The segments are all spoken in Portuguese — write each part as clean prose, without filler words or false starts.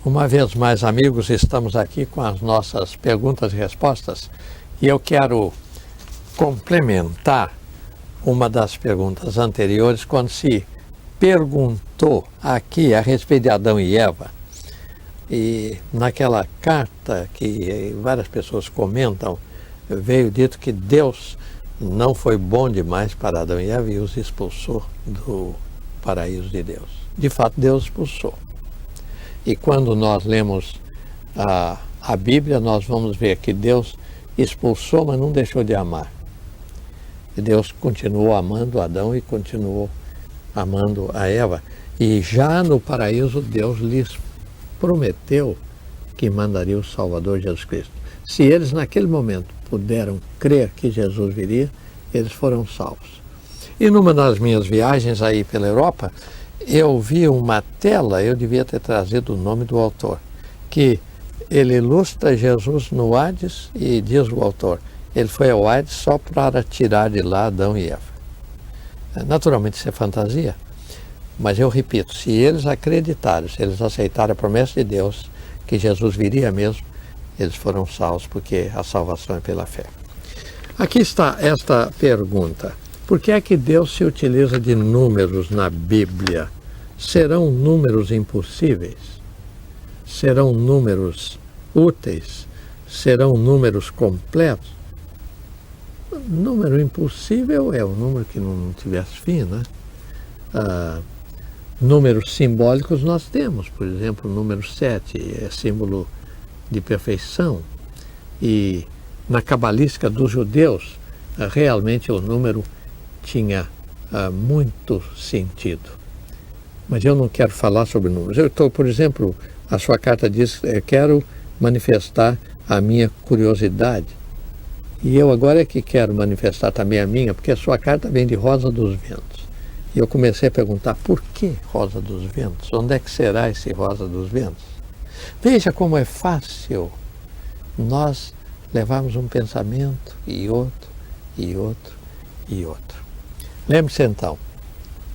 Uma vez mais, amigos, estamos aqui com as nossas perguntas e respostas e eu quero complementar uma das perguntas anteriores quando se perguntou aqui a respeito de Adão e Eva. E naquela carta que várias pessoas comentam, veio dito que Deus não foi bom demais para Adão e Eva e os expulsou do paraíso de Deus. De fato, Deus expulsou. E quando nós lemos a Bíblia, nós vamos ver que Deus expulsou, mas não deixou de amar. E Deus continuou amando Adão e continuou amando a Eva. E já no paraíso, Deus lhes prometeu que mandaria o Salvador Jesus Cristo. Se eles naquele momento puderam crer que Jesus viria, eles foram salvos. E numa das minhas viagens aí pela Europa, eu vi uma tela, eu devia ter trazido o nome do autor, que ele ilustra Jesus no Hades e diz o autor, ele foi ao Hades só para tirar de lá Adão e Eva. Naturalmente isso é fantasia, mas eu repito, se eles acreditaram, se eles aceitaram a promessa de Deus, que Jesus viria mesmo, eles foram salvos, porque a salvação é pela fé. Aqui está esta pergunta. Por que é que Deus se utiliza de números na Bíblia? Serão números impossíveis? Serão números úteis? Serão números completos? Número impossível é o número que não tivesse fim, né? Números simbólicos nós temos, por exemplo, o número 7 é símbolo de perfeição. E na cabalística dos judeus, realmente o número tinha muito sentido. Mas eu não quero falar sobre números. Eu estou, por exemplo, a sua carta diz que eu quero manifestar a minha curiosidade. E eu agora é que quero manifestar também a minha, porque a sua carta vem de Rosa dos Ventos. E eu comecei a perguntar, por que Rosa dos Ventos? Onde é que será esse Rosa dos Ventos? Veja como é fácil nós levarmos um pensamento e outro, e outro, e outro. Lembre-se então,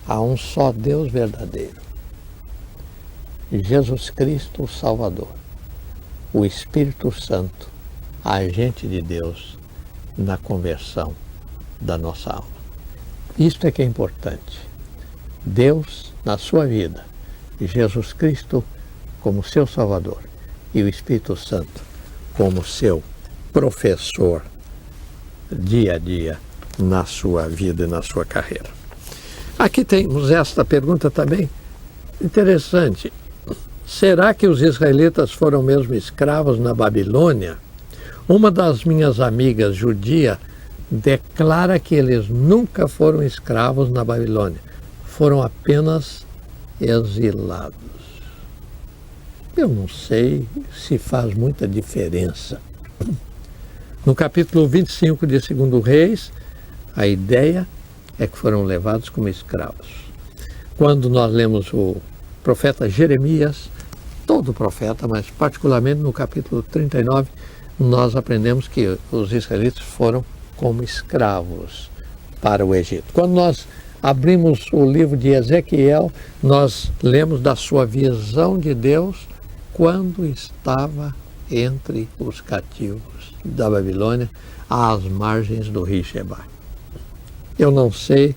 há um só Deus verdadeiro, Jesus Cristo o Salvador, o Espírito Santo, agente de Deus na conversão da nossa alma. Isto é que é importante. Deus na sua vida, Jesus Cristo como seu Salvador e o Espírito Santo como seu professor dia a dia na sua vida e na sua carreira. Aqui temos esta pergunta também interessante. Será que os israelitas foram mesmo escravos na Babilônia? Uma das minhas amigas judia declara que eles nunca foram escravos na Babilônia. Foram apenas exilados. Eu não sei se faz muita diferença. No capítulo 25 de 2 Reis, a ideia é que foram levados como escravos. Quando nós lemos o profeta Jeremias, todo profeta, mas particularmente no capítulo 39, nós aprendemos que os israelitas foram como escravos para o Egito. Quando nós abrimos o livro de Ezequiel, nós lemos da sua visão de Deus quando estava entre os cativos da Babilônia, às margens do rio Chebar. Eu não sei,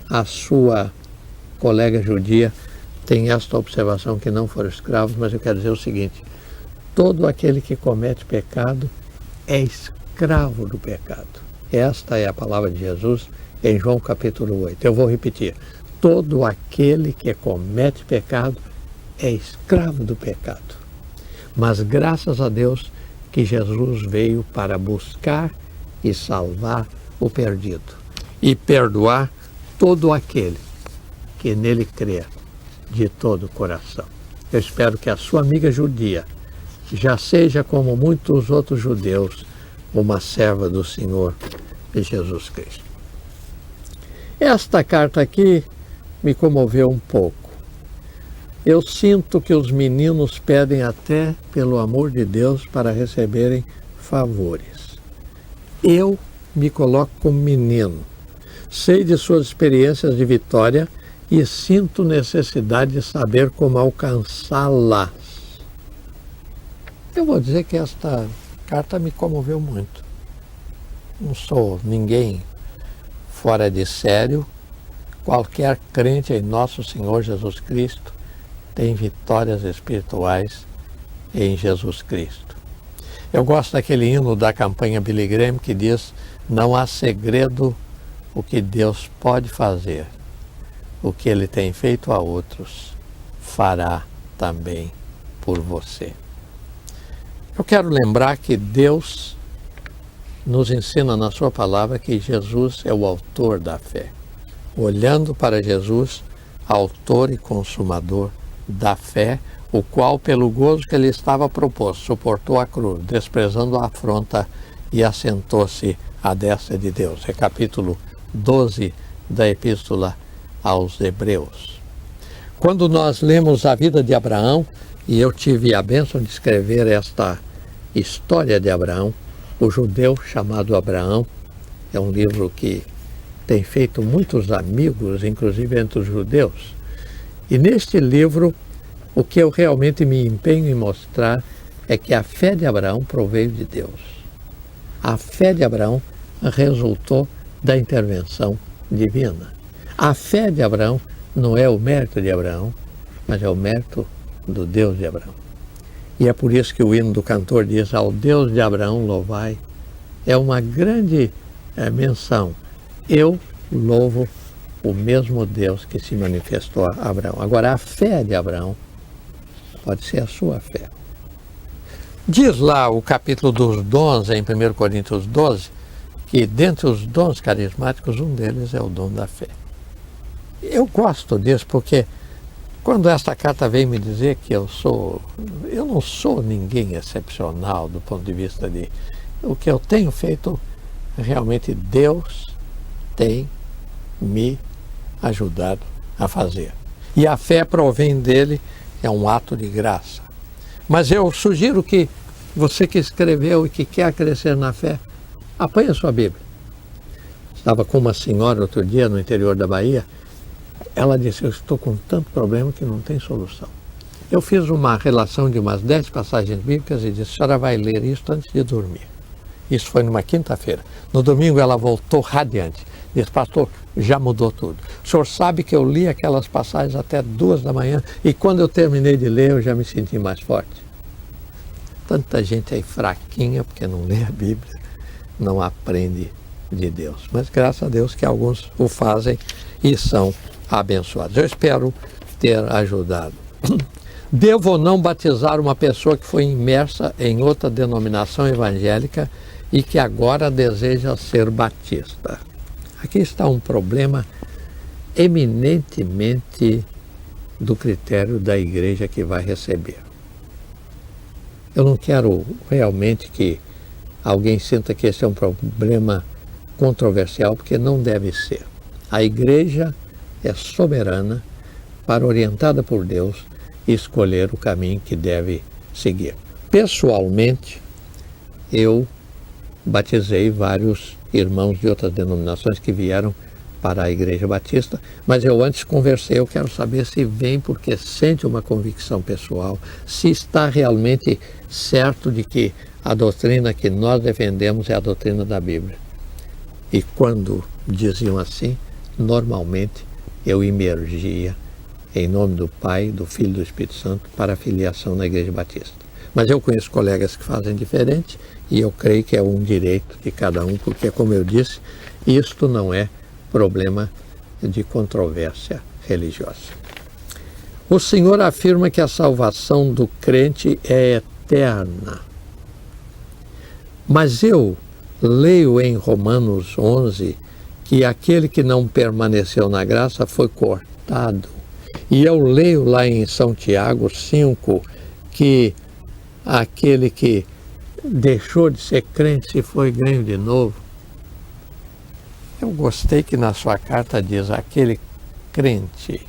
a sua colega judia tem esta observação que não foram escravos, mas eu quero dizer o seguinte, todo aquele que comete pecado é escravo do pecado. Esta é a palavra de Jesus em João capítulo 8. Eu vou repetir, todo aquele que comete pecado é escravo do pecado. Mas graças a Deus que Jesus veio para buscar e salvar o perdido e perdoar todo aquele que nele crê de todo o coração. Eu espero que a sua amiga judia já seja, como muitos outros judeus, uma serva do Senhor Jesus Cristo. Esta carta aqui me comoveu um pouco. Eu sinto que os meninos pedem até pelo amor de Deus para receberem favores. Eu me coloco como menino. Sei de suas experiências de vitória e sinto necessidade de saber como alcançá-las. Eu vou dizer que esta carta me comoveu muito. Não sou ninguém fora de sério. Qualquer crente em nosso Senhor Jesus Cristo tem vitórias espirituais em Jesus Cristo. Eu gosto daquele hino da campanha Billy Graham que diz: não há segredo o que Deus pode fazer. O que Ele tem feito a outros, fará também por você. Eu quero lembrar que Deus nos ensina na sua palavra que Jesus é o autor da fé. Olhando para Jesus, autor e consumador da fé, o qual, pelo gozo que lhe estava proposto, suportou a cruz, desprezando a afronta, e assentou-se à destra de Deus. É capítulo 12 da Epístola aos Hebreus. Quando nós lemos a vida de Abraão, e eu tive a bênção de escrever esta história de Abraão, o judeu chamado Abraão, é um livro que tem feito muitos amigos, inclusive entre os judeus. E neste livro, o que eu realmente me empenho em mostrar é que a fé de Abraão proveio de Deus. A fé de Abraão resultou da intervenção divina. A fé de Abraão não é o mérito de Abraão, mas é o mérito do Deus de Abraão. E é por isso que o hino do cantor diz: ao Deus de Abraão louvai. É uma grande menção. Eu louvo o mesmo Deus que se manifestou a Abraão. Agora, a fé de Abraão pode ser a sua fé. Diz lá o capítulo dos dons, em 1 Coríntios 12, que dentre os dons carismáticos, um deles é o dom da fé. Eu gosto disso porque quando esta carta vem me dizer que eu não sou ninguém excepcional do ponto de vista de o que eu tenho feito, realmente Deus tem me ajudado a fazer. E a fé provém dele, é um ato de graça. Mas eu sugiro que você que escreveu e que quer crescer na fé, apanhe a sua Bíblia. Estava com uma senhora outro dia no interior da Bahia. Ela disse: eu estou com tanto problema que não tem solução. Eu fiz uma relação de umas 10 passagens bíblicas e disse: a senhora vai ler isso antes de dormir. Isso foi numa quinta-feira. No domingo ela voltou radiante. Disse: pastor, já mudou tudo. O senhor sabe que eu li aquelas passagens até 2 da manhã e quando eu terminei de ler eu já me senti mais forte. Tanta gente aí fraquinha porque não lê a Bíblia, não aprende de Deus. Mas graças a Deus que alguns o fazem e são abençoados. Eu espero ter ajudado. Devo ou não batizar uma pessoa que foi imersa em outra denominação evangélica e que agora deseja ser batista? Aqui está um problema eminentemente do critério da igreja que vai receber. Eu não quero realmente que alguém sinta que esse é um problema controversial, porque não deve ser. A igreja é soberana para, orientada por Deus, escolher o caminho que deve seguir. Pessoalmente, eu batizei vários irmãos de outras denominações que vieram para a Igreja Batista, mas eu antes conversei, eu quero saber se vem porque sente uma convicção pessoal, se está realmente certo de que a doutrina que nós defendemos é a doutrina da Bíblia. E quando diziam assim, normalmente eu emergia em nome do Pai, do Filho e do Espírito Santo para a filiação na Igreja Batista. Mas eu conheço colegas que fazem diferente e eu creio que é um direito de cada um, porque, como eu disse, isto não é problema de controvérsia religiosa. O Senhor afirma que a salvação do crente é eterna. Mas eu leio em Romanos 11 que aquele que não permaneceu na graça foi cortado. E eu leio lá em São Tiago 5 que aquele que deixou de ser crente se foi ganho de novo. Eu gostei que na sua carta diz aquele crente.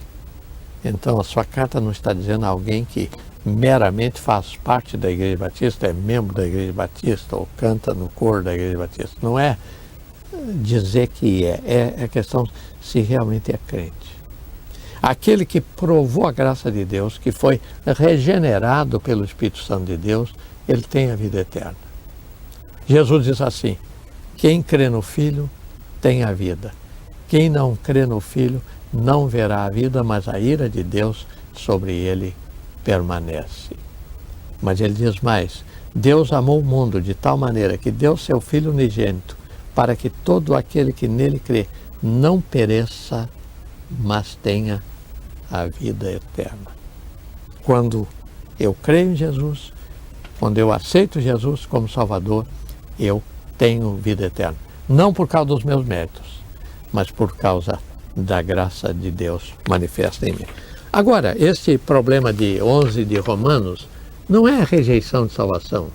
Então a sua carta não está dizendo alguém que meramente faz parte da Igreja Batista, é membro da Igreja Batista ou canta no coro da Igreja Batista. Não é dizer que é questão se realmente é crente. aquele que provou a graça de Deus, que foi regenerado pelo Espírito Santo de Deus, ele tem a vida eterna. Jesus diz assim: quem crê no Filho tem a vida. Quem não crê no Filho não verá a vida, mas a ira de Deus sobre ele permanece. Mas ele diz mais: Deus amou o mundo de tal maneira que deu seu Filho unigênito, para que todo aquele que nele crê não pereça, mas tenha a vida eterna. Quando eu creio em Jesus, quando eu aceito Jesus como Salvador, eu tenho vida eterna. Não por causa dos meus méritos, mas por causa da graça de Deus manifesta em mim. Agora, este problema de 11 de Romanos não é a rejeição de salvação.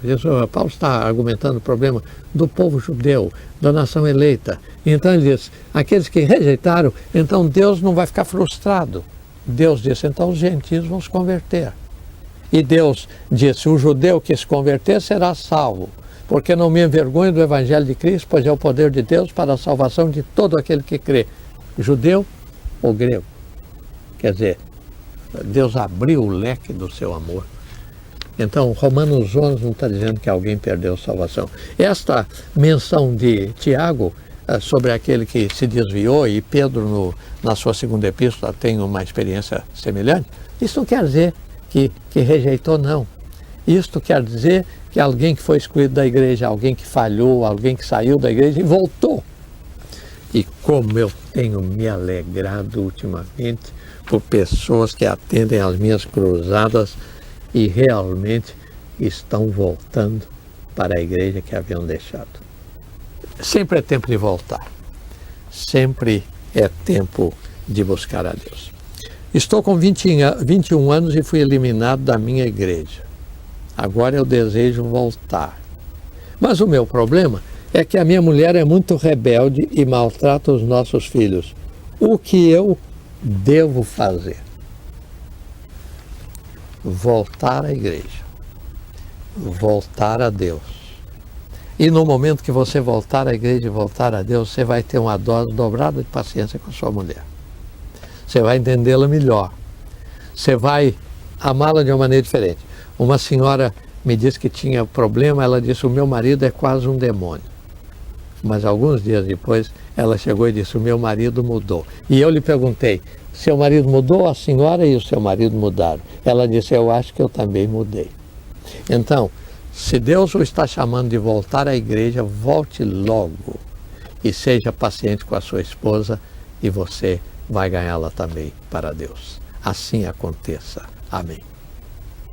Paulo está argumentando o problema do povo judeu, da nação eleita. Então ele diz, aqueles que rejeitaram, então Deus não vai ficar frustrado. Deus disse, então os gentios vão se converter. E Deus disse, o judeu que se converter será salvo, porque não me envergonho do evangelho de Cristo, pois é o poder de Deus para a salvação de todo aquele que crê, judeu ou grego. Quer dizer, Deus abriu o leque do seu amor. Então, Romanos 11 não está dizendo que alguém perdeu a salvação. Esta menção de Tiago sobre aquele que se desviou, e Pedro, na sua segunda epístola, tem uma experiência semelhante, isso não quer dizer que rejeitou, não. Isto quer dizer que alguém que foi excluído da igreja, alguém que falhou, alguém que saiu da igreja e voltou. E como eu tenho me alegrado ultimamente por pessoas que atendem às minhas cruzadas e realmente estão voltando para a igreja que haviam deixado. Sempre é tempo de voltar. Sempre é tempo de buscar a Deus. Estou com 21 anos e fui eliminado da minha igreja. Agora eu desejo voltar. Mas o meu problema é que a minha mulher é muito rebelde e maltrata os nossos filhos. O que eu devo fazer? Voltar à igreja, voltar a Deus. E no momento que você voltar à igreja e voltar a Deus, você vai ter uma dose dobrada de paciência com a sua mulher. Você vai entendê-la melhor. Você vai amá-la de uma maneira diferente. Uma senhora me disse que tinha problema, ela disse, o meu marido é quase um demônio. Mas alguns dias depois, ela chegou e disse, o meu marido mudou. E eu lhe perguntei, seu marido mudou? A senhora e o seu marido mudaram. Ela disse, eu acho que eu também mudei. Então, se Deus o está chamando de voltar à igreja, volte logo e seja paciente com a sua esposa e você vai ganhá-la também para Deus. Assim aconteça. Amém.